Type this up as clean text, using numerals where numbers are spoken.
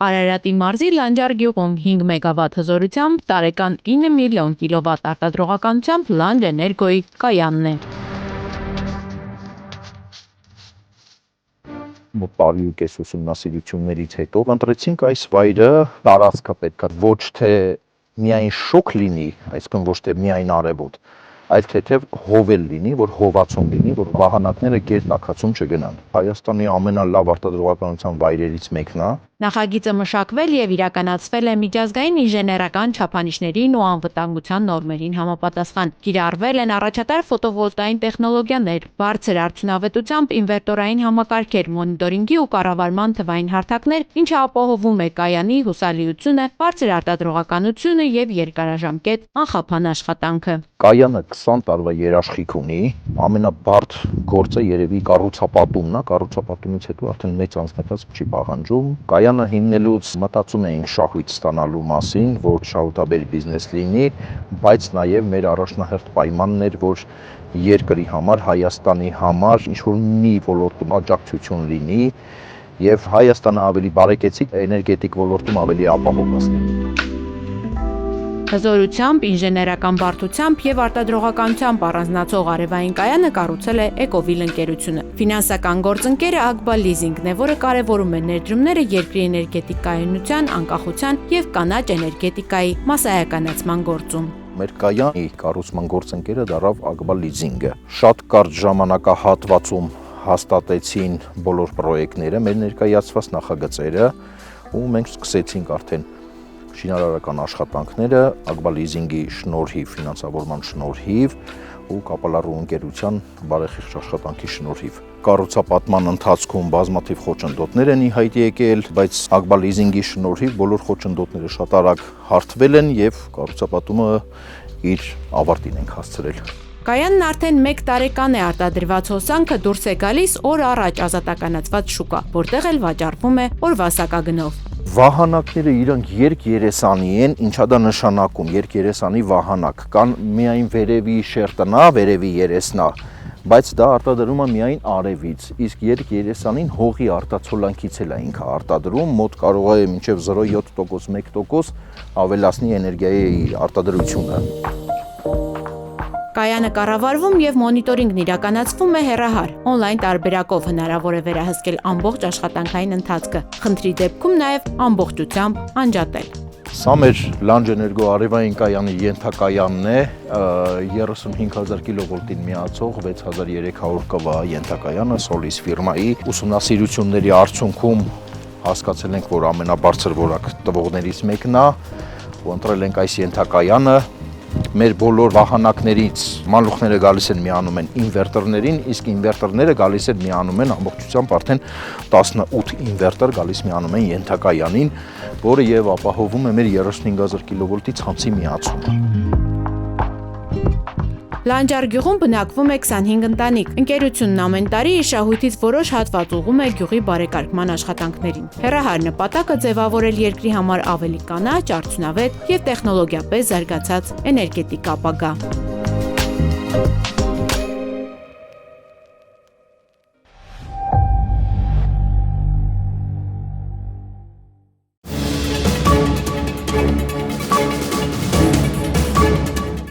Արարատի մարզի Լանջար գյուղում 5 մեգավատ հզորությամբ տարեկան 9 միլիոն կիլովատ արտադրողականությամբ Լանջ էներգոյի կայանն է։ Մոտ տարի ու կես ուսումնասիրություններից հետո ընտրեցինք այս վայրը, տարածքը պետքա ոչ թե միայն շոգ լինի, այսինքն ոչ թե միայն արևոտ, այլ թեթև հովել լինի, որ հովացում լինի, որ վահանակները գերտաքացում չգնան։ Հայաստանի ամենալավ արտադրողականության վայրերից մեկն է։ Նախագիծը մշակվել եւ իրականացվել է միջազգային ինժեներական չափանիշներին ու անվտանգության նորմերին համապատասխան։ Կիրառվել են առաջատար ֆոտովոլտային տեխնոլոգիաներ, բարձր արդյունավետությամբ ինվերտորային համակարգեր, մոնիտորինգի ու կառավարման թվային հարթակներ, ինչը ապահովում է կայանի հուսալիությունը, բարձր արտադրողականությունը եւ երկարաժամկետ անխափան աշխատանքը։ Կայանը 20 տարվա երաշխիք ունի, ամենաբարդ գործը երևի կառուցապատումն է, կառուցապատումից հետո արդեն մեծ անձնագնաց չի պահանջում։ Կայանը հիմնելուց մտածում էինք շահույթ ստանալու մասին, որ շահութաբեր բիզնես լինի, բայց նաև մեր առաջնահերթ պայմանն էր, որ երկրի համար, Հայաստանի համար ինչ-որ մի ոլորտում աջակցություն լինի եւ Հայաստանը ավելի բարեկեցիկ, էներգետիկ ոլորտում ավելի ապահով լինի։ Հզորությամբ, ինժեներական բարդությամբ եւ արտադրողականությամբ առանձնացող արևային կայանը կառուցել է Էկովիլ ընկերությունը։ Ֆինանսական գործընկերը Ակբա Լիզինգն է, որը կարևորում է ներդրումները երկրի էներգետիկ կայունության, անկախության եւ կանաչ էներգետիկայի մասսայականացման գործում։ Մեր կայանի կառուցման գործընկերը դառավ Ակբա Լիզինգը։ Շատ կարճ ժամանակահատվածում հաստատեցին բոլոր պրոյեկտները, մեր ներկայացված նախագծերը, ու մենք սկսեցինք արդեն շինարարական աշխատանքները Ակբա Լիզինգի շնորհիվ, ֆինանսավորման շնորհիվ ու կապալառու ընկերության բարեխիղճ աշխատանքի շնորհիվ։ Կառուցապատման ընթացքում բազմաթիվ խոչընդոտներ են ի հայտ եկել, բայց Ակբա Լիզինգի շնորհիվ բոլոր խոչընդոտները շատ արագ հարթվել են եւ կառուցապատումը իր ավարտին ենք հասցրել։ Կայանն արդեն 1 տարեկան է արտադրված հոսանքը դուրս է գալիս օր առաջ ազատականացված շուկա, որտեղ էլ վաճառվում է օրվա սակագնով։ Վահանակները իրանք երկերեսանի են, ինչա դա նշանակում, երկերեսանի վահանակ, կան միայն վերևի շերտնա, վերևի երեսնա, բայց դա արտադրում է միայն արևից, իսկ երկերեսանին հողի արտացոլանքից էլ է ինքը արտադրում, մոտ կարող է մինչև 0.7%, 1% ավելացնի էներգիայի արտադրությունը։ Կայանը կառավարվում եւ մոնիտորինգն իրականացվում է հեռահար։ Օնլայն տարբերակով հնարավոր է վերահսկել ամբողջ աշխատանքային ընթացքը, խնդրի դեպքում նաեւ ամբողջությամբ անջատել։ Սա մեր Լանջ էներգո արևային կայանի ենթակայանն է, 35000 կիլովոլտին միացող 6300 կՎ ենթակայանը Solis ֆիրմայի ուսումնասիրությունների արդյունքում հասկացել ենք, որ ամենաբարձր որակ տվողներից մեկն է, ու ընտրել ենք այս ենթակայանը։ Մեր բոլոր վահանակներից մանլուխները գալիս են միանում են ինվերտորներին, իսկ ինվերտորները գալիս են միանում են ամբողջությամբ արդեն 18 ինվերտոր գալիս միանում են ենթակայանին, որը եւ ապահովում է մեր 35000 կիլովոլտի ցանցի միացումը։ Լանջար գյուղում բնակվում է 25 ընտանիք։ Ընկերությունն ամեն տարի իր շահույթից որոշ հատված ուղղում է գյուղի բարեկարգման աշխատանքներին։ Հեռահար նպատակը ձևավորել երկրի համար ավելի կանաչ, արդյունավետ եւ տեխնոլոգիապես զարգացած էներգետիկ ապագա։